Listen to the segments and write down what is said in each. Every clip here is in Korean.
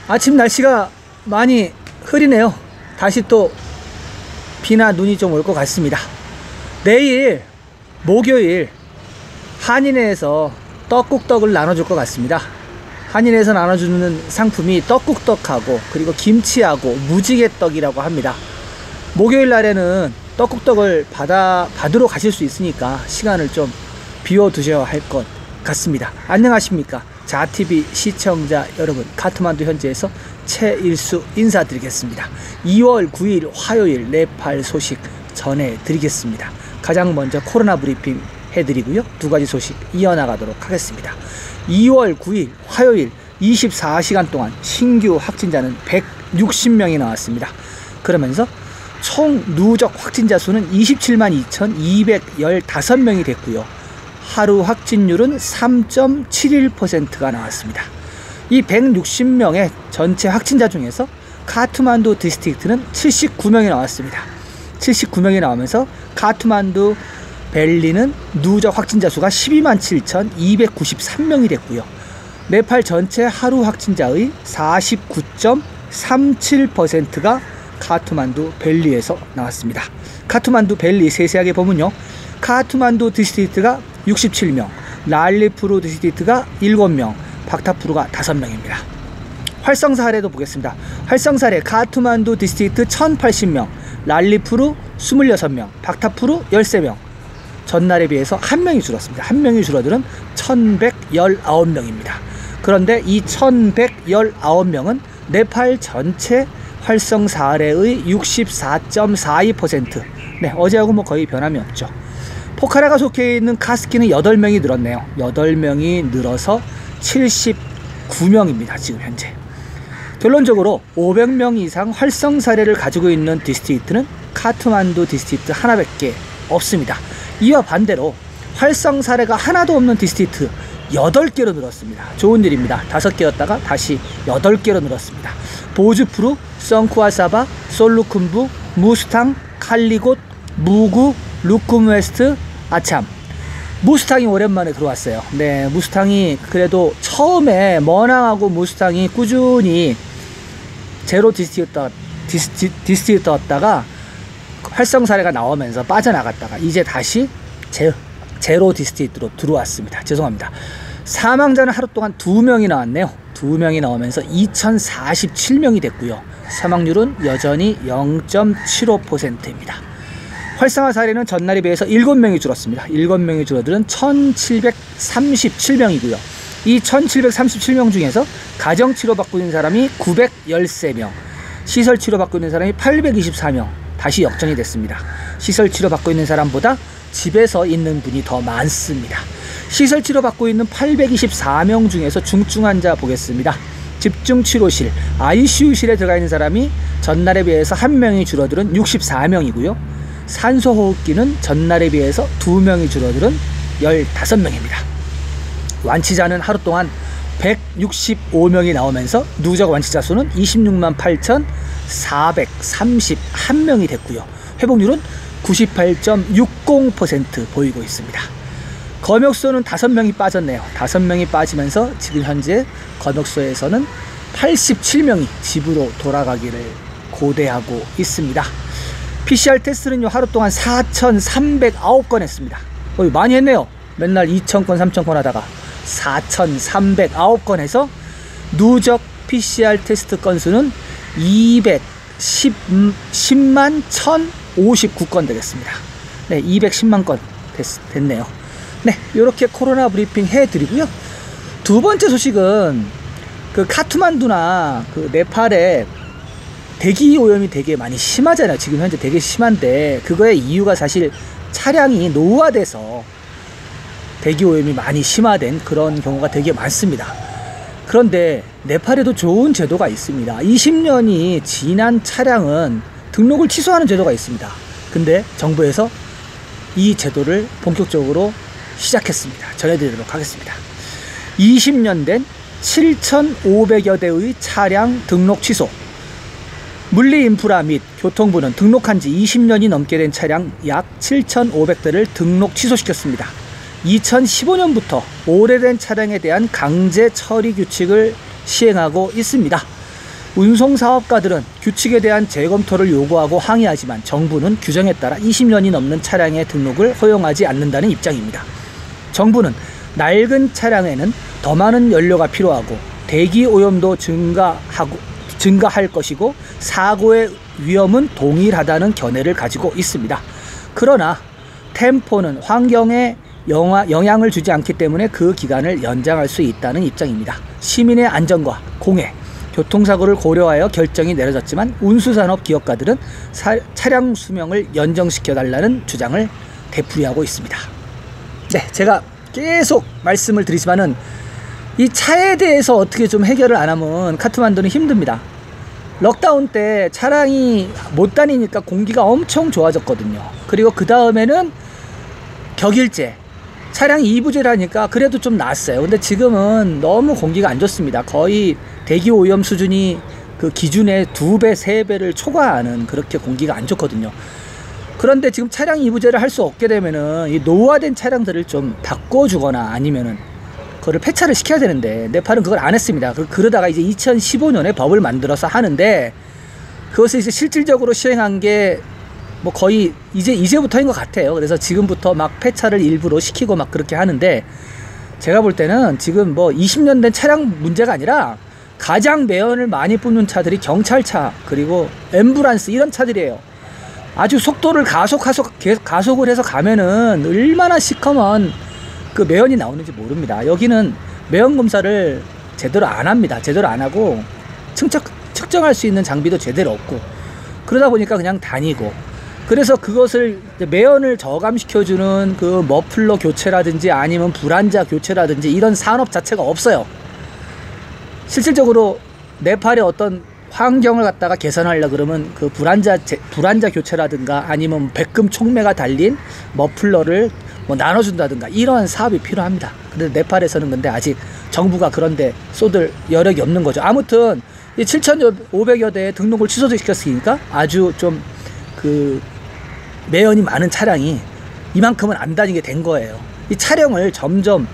아침 날씨가 많이 흐리네요. 다시 또 비나 눈이 좀 올 것 같습니다. 내일 목요일 한인회에서 떡국떡을 나눠줄 것 같습니다. 한인회에서 나눠주는 상품이 떡국떡하고 그리고 김치하고 무지개떡이라고 합니다. 목요일 날에는 떡국떡을 받으러 가실 수 있으니까 시간을 좀 비워두셔야 할 것 같습니다. 안녕하십니까, 자TV 시청자 여러분, 카트만두 현지에서 최일수 인사드리겠습니다. 2월 9일 화요일 네팔 소식 전해드리겠습니다. 가장 먼저 코로나 브리핑 해드리고요, 두 가지 소식 이어나가도록 하겠습니다. 2월 9일 화요일 24시간 동안 신규 확진자는 160명이 나왔습니다. 그러면서 총 누적 확진자 수는 27만 2,215명이 됐고요. 하루 확진율은 3.71%가 나왔습니다. 이 160명의 전체 확진자 중에서 카트만두 디스트릭트는 79명이 나왔습니다. 79명이 나오면서 카트만두 벨리는 누적 확진자 수가 12만 7,293명이 됐고요. 네팔 전체 하루 확진자의 49.37%가 카트만두 벨리에서 나왔습니다. 카트만두 벨리 세세하게 보면요, 카트만두 디스트릭트가 67명, 랄리푸르 디스트릭트가 7명, 박타푸르가 5명입니다. 활성 사례도 보겠습니다. 활성 사례 카트만두 디스트릭트 1080명, 랄리푸르 26명, 박타푸르 13명. 전날에 비해서 1명이 줄었습니다. 1명이 줄어드는 1119명입니다. 그런데 이 1119명은 네팔 전체 활성 사례의 64.42%. 네, 어제하고 뭐 거의 변함이 없죠. 포카라가 속해 있는 카스키는 8명이 늘었네요. 8명이 늘어서 79명입니다. 지금 현재. 결론적으로 500명 이상 활성 사례를 가지고 있는 디스트릭트는 카트만두 디스트릭트 하나밖에 없습니다. 이와 반대로 활성 사례가 하나도 없는 디스트릭트 8개로 늘었습니다. 좋은 일입니다. 5개였다가 다시 8개로 늘었습니다. 보즈푸르, 성쿠아사바, 솔루쿤부, 무스탕, 칼리곳, 무구, 루쿰웨스트, 아참. 무스탕이 오랜만에 들어왔어요. 네, 무스탕이 그래도 처음에 머낭하고 무스탕이 꾸준히 제로 디스트릭트였다가 활성 사례가 나오면서 빠져나갔다가 이제 다시 제로 디스트릭트로 들어왔습니다. 죄송합니다. 사망자는 하루 동안 2명이 나왔네요. 2명이 나오면서 2047명이 됐고요. 사망률은 여전히 0.75%입니다. 활성화 사례는 전날에 비해서 7명이 줄었습니다. 7명이 줄어드는 1737명이고요. 이 1737명 중에서 가정 치료받고 있는 사람이 913명, 시설 치료받고 있는 사람이 824명, 다시 역전이 됐습니다. 시설 치료받고 있는 사람보다 집에서 있는 분이 더 많습니다. 시설 치료받고 있는 824명 중에서 중증 환자 보겠습니다. 집중치료실, ICU실에 들어가 있는 사람이 전날에 비해서 1명이 줄어들은 64명이고요. 산소호흡기는 전날에 비해서 2명이 줄어들은 15명입니다. 완치자는 하루 동안 165명이 나오면서 누적 완치자 수는 26만 8,431명이 됐고요. 회복률은 98.60% 보이고 있습니다. 검역소는 5명이 빠졌네요. 5명이 빠지면서 지금 현재 검역소에서는 87명이 집으로 돌아가기를 고대하고 있습니다. PCR 테스트는요, 하루 동안 4,309건 했습니다. 많이 했네요. 맨날 2,000건, 3,000건 하다가 4,309건 해서 누적 PCR 테스트 건수는 210만 1,059건 되겠습니다. 네, 210만 건 됐네요. 네, 이렇게 코로나 브리핑 해드리고요. 두 번째 소식은 그 카트만두나 그 네팔에 대기 오염이 되게 많이 심하잖아요. 지금 현재 되게 심한데 그거의 이유가 사실 차량이 노후화돼서 대기 오염이 많이 심화된 그런 경우가 되게 많습니다. 그런데 네팔에도 좋은 제도가 있습니다. 20년이 지난 차량은 등록을 취소하는 제도가 있습니다. 근데 정부에서 이 제도를 본격적으로 시작했습니다. 전해드리도록 하겠습니다. 20년 된 7,500여 대의 차량 등록 취소. 물리인프라 및 교통부는 등록한 지 20년이 넘게 된 차량 약 7,500대를 등록 취소시켰습니다. 2015년부터 오래된 차량에 대한 강제 처리 규칙을 시행하고 있습니다. 운송사업가들은 규칙에 대한 재검토를 요구하고 항의하지만 정부는 규정에 따라 20년이 넘는 차량의 등록을 허용하지 않는다는 입장입니다. 정부는 낡은 차량에는 더 많은 연료가 필요하고 대기 오염도 증가할 것이고 사고의 위험은 동일하다는 견해를 가지고 있습니다. 그러나 템포는 환경에 영향을 주지 않기 때문에 그 기간을 연장할 수 있다는 입장입니다. 시민의 안전과 공해, 교통사고를 고려하여 결정이 내려졌지만 운수산업 기업가들은 차량 수명을 연장시켜달라는 주장을 되풀이하고 있습니다. 네, 제가 계속 말씀을 드리지만은 이 차에 대해서 어떻게 좀 해결을 안 하면 카트만두는 힘듭니다. 럭다운 때 차량이 못 다니니까 공기가 엄청 좋아졌거든요. 그리고 그 다음에는 격일제, 차량이 이부제라니까 그래도 좀 낫어요. 근데 지금은 너무 공기가 안 좋습니다. 거의 대기 오염 수준이 그 기준의 2배, 3배를 초과하는 그렇게 공기가 안 좋거든요. 그런데 지금 차량 이부제를 할 수 없게 되면은 이 노후화된 차량들을 좀 바꿔주거나 아니면은 그거를 폐차를 시켜야 되는데 네팔은 그걸 안 했습니다. 그러다가 이제 2015년에 법을 만들어서 하는데 그것을 이제 실질적으로 시행한 게 뭐 거의 이제부터인 것 같아요. 그래서 지금부터 막 폐차를 일부러 시키고 막 그렇게 하는데 제가 볼 때는 지금 뭐 20년 된 차량 문제가 아니라 가장 매연을 많이 뿜는 차들이 경찰차 그리고 앰뷸런스 이런 차들이에요. 아주 속도를 가속을 해서 가면은 얼마나 시커먼 그 매연이 나오는지 모릅니다. 여기는 매연 검사를 제대로 안 합니다. 제대로 안 하고 측정할 수 있는 장비도 제대로 없고 그러다 보니까 그냥 다니고 그래서 그것을 매연을 저감시켜주는 그 머플러 교체라든지 아니면 불안자 교체라든지 이런 산업 자체가 없어요. 실질적으로 네팔의 어떤 환경을 갖다가 개선하려 그러면 그 불안자 교체라든가 아니면 백금 촉매가 달린 머플러를 뭐 나눠준다든가 이러한 사업이 필요합니다. 근데 네팔에서는 근데 아직 정부가 그런데 쏟을 여력이 없는 거죠. 아무튼 이 7,500여 대의 등록을 취소시켰으니까 아주 좀 그 매연이 많은 차량이 이만큼은 안 다니게 된 거예요. 이 차량을 점점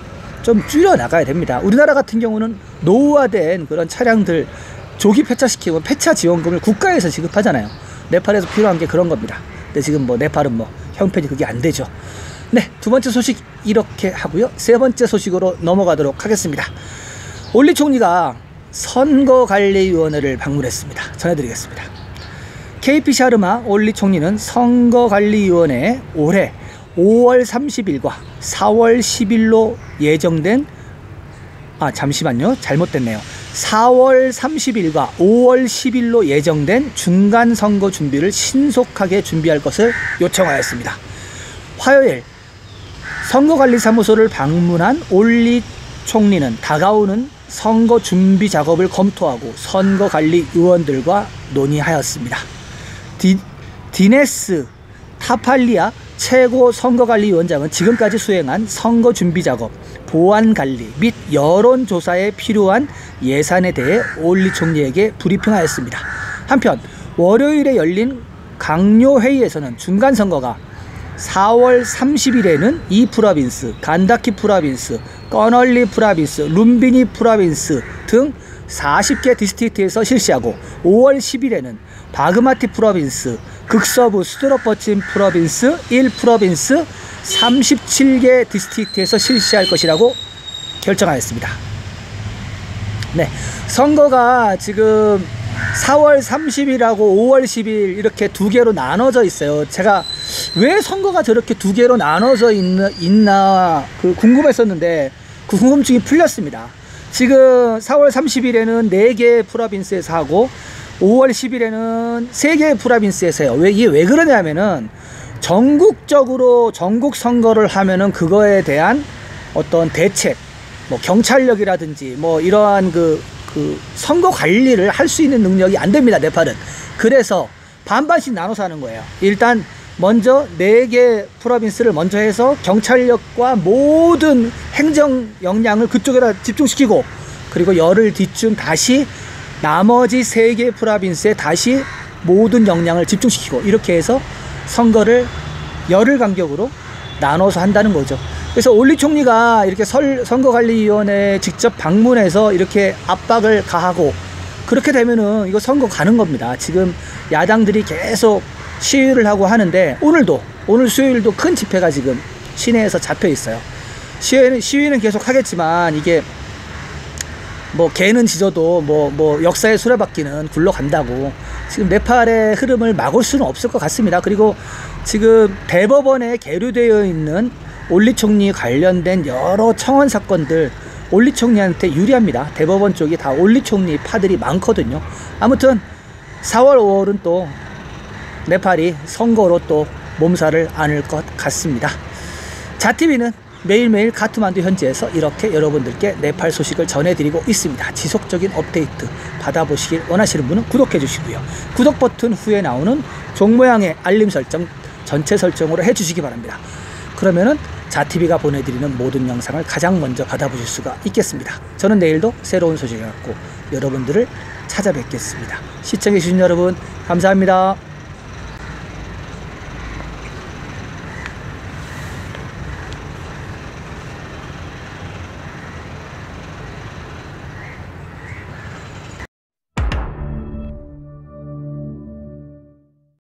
좀 줄여 나가야 됩니다. 우리나라 같은 경우는 노후화된 그런 차량들 조기 폐차시키고 폐차 지원금을 국가에서 지급하잖아요. 네팔에서 필요한 게 그런 겁니다. 근데 지금 뭐 네팔은 뭐 형편이 그게 안 되죠. 네, 두 번째 소식 이렇게 하고요. 세 번째 소식으로 넘어가도록 하겠습니다. 올리 총리가 선거관리위원회를 방문했습니다. 전해드리겠습니다. KP 샤르마 올리 총리는 선거관리위원회에 올해 5월 30일과 4월 10일로 예정된 잠시만요. 잘못됐네요. 4월 30일과 5월 10일로 예정된 중간선거 준비를 신속하게 준비할 것을 요청하였습니다. 화요일 선거관리사무소를 방문한 올리 총리는 다가오는 선거 준비 작업을 검토하고 선거관리위원들과 논의하였습니다. 디네스 타팔리아 최고 선거관리위원장은 지금까지 수행한 선거 준비 작업, 보안 관리 및 여론조사에 필요한 예산에 대해 올리 총리에게 브리핑하였습니다. 한편 월요일에 열린 강요회의에서는 중간선거가 4월 30일에는 이 프로빈스, 간다키 프로빈스, 꺼널리 프로빈스, 룸비니 프로빈스 등 40개 디스트릭트에서 실시하고 5월 10일에는 바그마티 프로빈스, 극서부 수드로퍼친 프로빈스 1프로빈스 37개 디스트릭트에서 실시할 것이라고 결정하였습니다. 네, 선거가 지금 4월 30일하고 5월 10일 이렇게 두 개로 나눠져 있어요. 제가 왜 선거가 저렇게 두 개로 나눠져 있나 궁금했었는데 그 궁금증이 풀렸습니다. 지금 4월 30일에는 4개 프로빈스에서 하고 5월 10일에는 3개의 프로빈스에서 해요. 이게 왜 그러냐면은 전국적으로 전국 선거를 하면은 그거에 대한 어떤 대책, 뭐 경찰력이라든지 뭐 이러한 그 선거 관리를 할 수 있는 능력이 안 됩니다. 네팔은. 그래서 반반씩 나눠서 하는 거예요. 일단 먼저 4개 프로빈스를 먼저 해서 경찰력과 모든 행정 역량을 그쪽에다 집중시키고 그리고 열흘 뒤쯤 다시 나머지 3개 프로빈스에 다시 모든 역량을 집중시키고 이렇게 해서 선거를 열흘 간격으로 나눠서 한다는 거죠. 그래서 올리 총리가 이렇게 선거관리위원회에 직접 방문해서 이렇게 압박을 가하고 그렇게 되면은 이거 선거 가는 겁니다. 지금 야당들이 계속 시위를 하고 하는데 오늘 수요일도 큰 집회가 지금 시내에서 잡혀 있어요. 시위는 계속 하겠지만 이게 뭐 개는 짖어도 뭐 역사의 수레바퀴는 굴러간다고 지금 네팔의 흐름을 막을 수는 없을 것 같습니다. 그리고 지금 대법원에 계류되어 있는 올리 총리 관련된 여러 청원 사건들 올리 총리한테 유리합니다. 대법원 쪽이 다 올리 총리 파들이 많거든요. 아무튼 4월 5월은 또 네팔이 선거로 또 몸살을 앓을 것 같습니다. 자TV는 매일매일 카트만두 현지에서 이렇게 여러분들께 네팔 소식을 전해드리고 있습니다. 지속적인 업데이트 받아보시길 원하시는 분은 구독해 주시고요. 구독 버튼 후에 나오는 종 모양의 알림 설정 전체 설정으로 해주시기 바랍니다. 그러면은 자TV가 보내드리는 모든 영상을 가장 먼저 받아보실 수가 있겠습니다. 저는 내일도 새로운 소식을 갖고 여러분들을 찾아뵙겠습니다. 시청해주신 여러분 감사합니다.